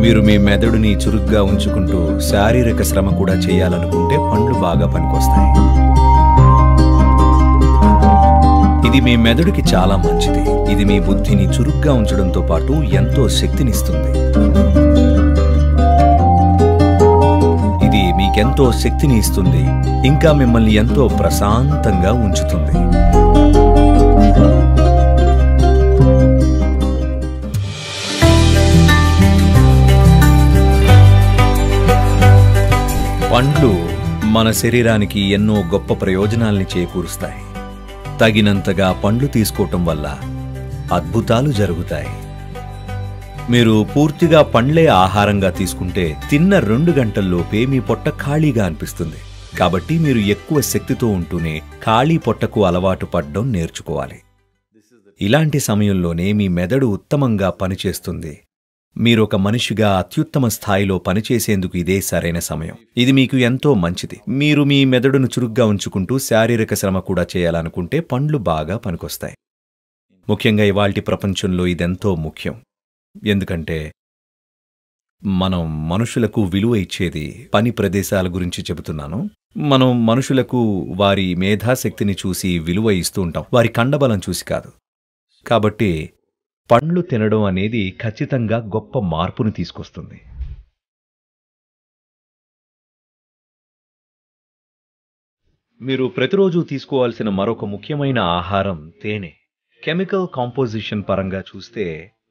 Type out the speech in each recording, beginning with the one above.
మీరు మీ మెదడుని చురుగ్గా ఉంచుకుంటూ శారీరక శ్రమ కూడా చేయాలనుకుంటే పండ్లు బాగా పనికొస్తాయి. ఇది మీ మెదడుకి చాలా మంచిది. ఇది మీ బుద్ధిని చురుగ్గా ఉంచడంతో పాటు ఎంతో శక్తినిస్తుంది. ఇది మీకెంతో శక్తిని ఇస్తుంది, ఇంకా మిమ్మల్ని ఎంతో ప్రశాంతంగా ఉంచుతుంది. పండ్లు మన శరీరానికి ఎన్నో గొప్ప ప్రయోజనాల్ని చేకూరుస్తాయి. తగినంతగా పండ్లు తీసుకోవటం వల్ల అద్భుతాలు జరుగుతాయి. మీరు పూర్తిగా పండ్లే ఆహారంగా తీసుకుంటే తిన్న 2 గంటల్లోపే మీ పొట్ట ఖాళీగా అనిపిస్తుంది. కాబట్టి మీరు ఎక్కువ శక్తితో ఉంటూనే ఖాళీ పొట్టకు అలవాటు పడడం నేర్చుకోవాలి. ఇలాంటి సమయంలోనే మీ మెదడు ఉత్తమంగా పనిచేస్తుంది. మీరొక మనిషిగా అత్యుత్తమ స్థాయిలో పనిచేసేందుకు ఇదే సరైన సమయం. ఇది మీకు ఎంతో మంచిది. మీరు మీ మెదడును చురుగ్గా ఉంచుకుంటూ శారీరక శ్రమ కూడా చేయాలనుకుంటే పండ్లు బాగా పనికొస్తాయి. ముఖ్యంగా ఇవాల్టి ప్రపంచంలో ఇదెంతో ముఖ్యం. ఎందుకంటే మనం మనుషులకు విలువ ఇచ్చేది పని ప్రదేశాల గురించి చెబుతున్నాను. మనం మనుషులకు వారి మేధాశక్తిని చూసి విలువ ఇస్తూ ఉంటాం, వారి కండబలం చూసి కాదు. కాబట్టి పండ్లు తినడం అనేది ఖచ్చితంగా గొప్ప మార్పును తీసుకొస్తుంది. మీరు ప్రతిరోజు తీసుకోవాల్సిన మరొక ముఖ్యమైన ఆహారం తేనె. కెమికల్ కాంపోజిషన్ పరంగా చూస్తే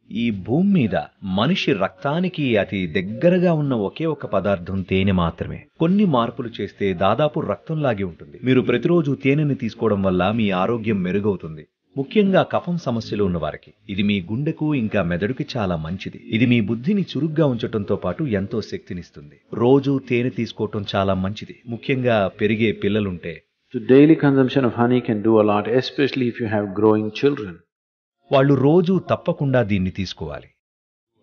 ఈ భూమి మీద మనిషి రక్తానికి అతి దగ్గరగా ఉన్న ఒకే ఒక పదార్థం తేనె మాత్రమే. కొన్ని మార్పులు చేస్తే దాదాపు రక్తంలాగే ఉంటుంది. మీరు ప్రతిరోజు తేనెని తీసుకోవడం వల్ల మీ ఆరోగ్యం మెరుగవుతుంది. ముఖ్యంగా కఫం సమస్యలు ఉన్నవారికి ఇది మీ గుండెకు ఇంకా మెదడుకి చాలా మంచిది. ఇది మీ బుద్ధిని చురుగ్గా ఉంచడంతో పాటు ఎంతో శక్తినిస్తుంది. రోజు తేనె తీసుకోవటం చాలా మంచిది, ముఖ్యంగా పెరిగే పిల్లలుంటే. So daily consumption of honey can do a lot, especially if you have growing children. వాళ్ళు రోజు తప్పకుండా దీన్ని తీసుకోవాలి.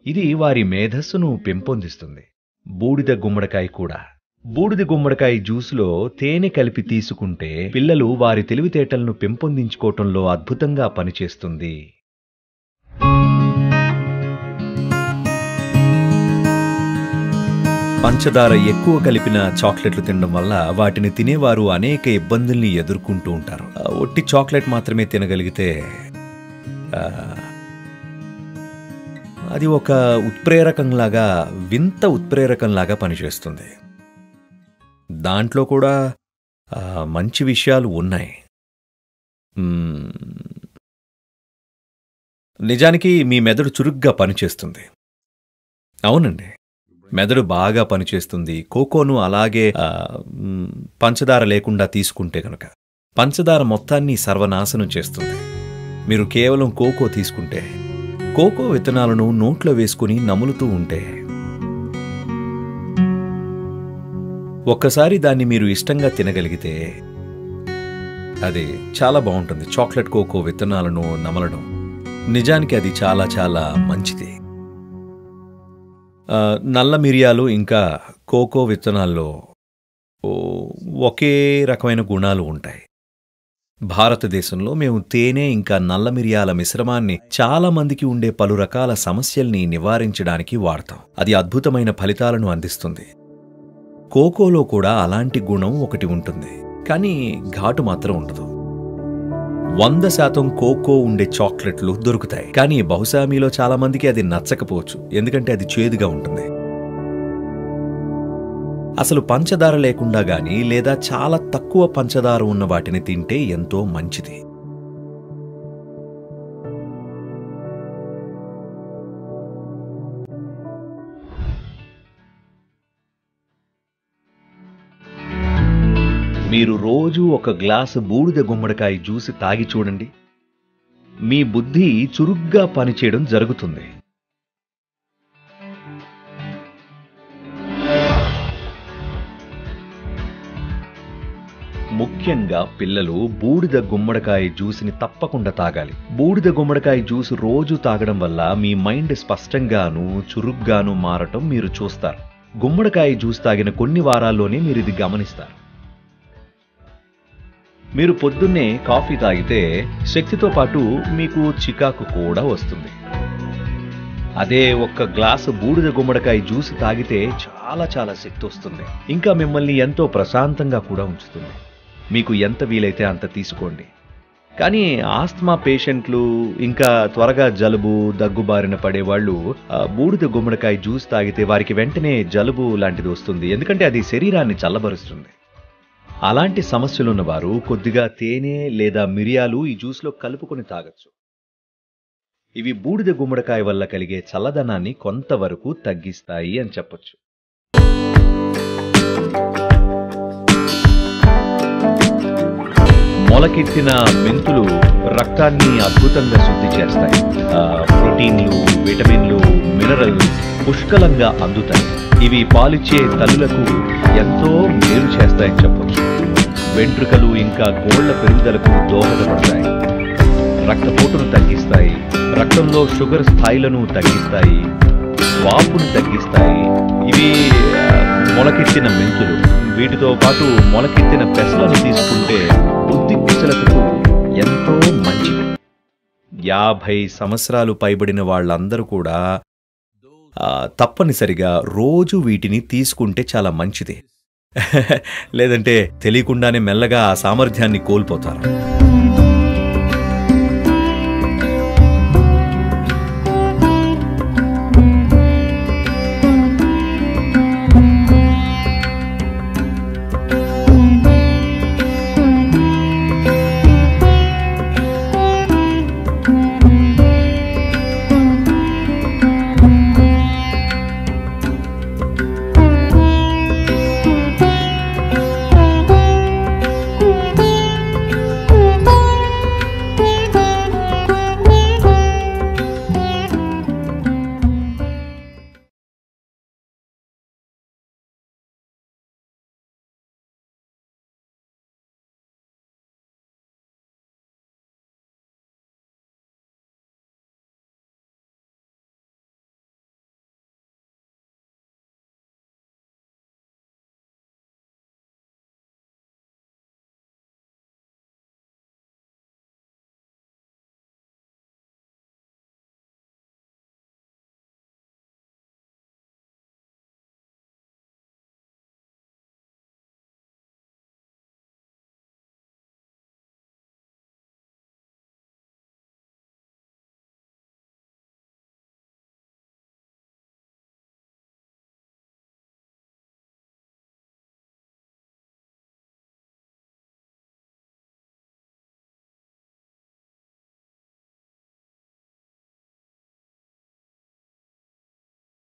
ఇది వారి మేధస్సును పెంపొందిస్తుంది. బూడిద గుమ్మడికాయ కూడా. బూడిద గుమ్మడికాయ జ్యూసులో తేనె కలిపి తీసుకుంటే పిల్లలు వారి తెలివితేటలను పెంపొందించుకోవటంలో అద్భుతంగా పనిచేస్తుంది. పంచదార ఎక్కువ కలిపిన చాక్లెట్లు తినడం వల్ల వాటిని తినేవారు అనేక ఇబ్బందుల్ని ఎదుర్కొంటూ ఉంటారు. ఒట్టి చాక్లెట్ మాత్రమే తినగలిగితే అది ఒక ఉత్ప్రేరకంలాగా, వింత ఉత్ప్రేరకంలాగా పనిచేస్తుంది. దాంట్లో కూడా మంచి విషయాలు ఉన్నాయి. నిజానికి మీ మెదడు చురుగ్గా పనిచేస్తుంది. అవునండి, మెదడు బాగా పనిచేస్తుంది. కోకోను అలాగే పంచదార లేకుండా తీసుకుంటే కనుక పంచదార మొత్తాన్ని సర్వనాశనం చేస్తుంది. మీరు కేవలం కోకో తీసుకుంటే, కోకో విత్తనాలను నోట్లో వేసుకుని నములుతూ ఉంటే, ఒక్కసారి దాన్ని మీరు ఇష్టంగా తినగలిగితే అది చాలా బాగుంటుంది. చాక్లెట్ కోకో విత్తనాలను నమలడం నిజానికి అది చాలా చాలా మంచిది. నల్ల మిరియాలు ఇంకా కోకో విత్తనాల్లో ఒకే రకమైన గుణాలు ఉంటాయి. భారతదేశంలో మేము తేనె ఇంకా నల్ల మిరియాల మిశ్రమాన్ని చాలా మందికి ఉండే పలు రకాల సమస్యల్ని నివారించడానికి వాడతాం. అది అద్భుతమైన ఫలితాలను అందిస్తుంది. కోకోలో కూడా అలాంటి గుణం ఒకటి ఉంటుంది, కానీ ఘాటు మాత్రం ఉండదు. 100% కోకో ఉండే చాక్లెట్లు దొరుకుతాయి, కానీ బహుశా మీలో చాలా మందికి అది నచ్చకపోవచ్చు, ఎందుకంటే అది చేదుగా ఉంటుంది. అసలు పంచదార లేకుండా గానీ లేదా చాలా తక్కువ పంచదార ఉన్న వాటిని తింటే ఎంతో మంచిది. మీరు రోజు ఒక గ్లాసు బూడిద గుమ్మడికాయ జ్యూస్ తాగి చూడండి. మీ బుద్ధి చురుగ్గా పనిచేయడం జరుగుతుంది. ముఖ్యంగా పిల్లలు బూడిద గుమ్మడికాయ జ్యూస్ని తప్పకుండా తాగాలి. బూడిద గుమ్మడికాయ జ్యూస్ రోజు తాగడం వల్ల మీ మైండ్ స్పష్టంగాను చురుగ్గాను మారటం మీరు చూస్తారు. గుమ్మడికాయ జ్యూస్ తాగిన కొన్ని వారాల్లోనే మీరు ఇది గమనిస్తారు. మీరు పొద్దున్నే కాఫీ తాగితే శక్తితో పాటు మీకు చికాకు కూడా వస్తుంది. అదే ఒక్క గ్లాసు బూడిద గుమ్మడికాయ జ్యూస్ తాగితే చాలా చాలా శక్తి వస్తుంది. ఇంకా మిమ్మల్ని ఎంతో ప్రశాంతంగా కూడా ఉంచుతుంది. మీకు ఎంత వీలైతే అంత తీసుకోండి. కానీ ఆస్తమా పేషెంట్లు, ఇంకా త్వరగా జలుబు దగ్గుబారిన పడేవాళ్ళు బూడిద గుమ్మడికాయ జ్యూస్ తాగితే వారికి వెంటనే జలుబు లాంటిది వస్తుంది. ఎందుకంటే అది శరీరాన్ని చల్లబరుస్తుంది. అలాంటి సమస్యలున్న వారు కొద్దిగా తేనె లేదా మిరియాలు ఈ జ్యూస్లో కలుపుకొని తాగొచ్చు. ఇవి బూడిద గుమ్మడికాయ వల్ల కలిగే చల్లదనాన్ని కొంతవరకు తగ్గిస్తాయి అని చెప్పొచ్చు. మొలకెత్తిన మెంతులు రక్తాన్ని అద్భుతంగా శుద్ధి చేస్తాయి. ప్రోటీన్లు, విటమిన్లు, మినరల్స్ పుష్కలంగా అందుతాయి. ఇవి పాలిచ్చే తల్లులకు ఎంతో మేలు చేస్తాయని చెప్పొచ్చు. వెంట్రుకలు ఇంకా గోళ్ల పెరుగుదలకు దోహదపడతాయి. రక్తపోటును తగ్గిస్తాయి. రక్తంలో షుగర్ స్థాయిలను తగ్గిస్తాయి. వాపును తగ్గిస్తాయి. ఇవి మొలకెత్తిన మెంతులు. వీటితో పాటు మొలకెత్తిన పెసలను తీసుకుంటే బుద్ధి కుశలతకు ఎంతో మంచిది. 50 సంవత్సరాలు పైబడిన వాళ్ళందరూ కూడా తప్పనిసరిగా రోజు వీటిని తీసుకుంటే చాలా మంచిది. లేదంటే తెలియకుండానే మెల్లగా ఆ సామర్థ్యాన్ని కోల్పోతారు.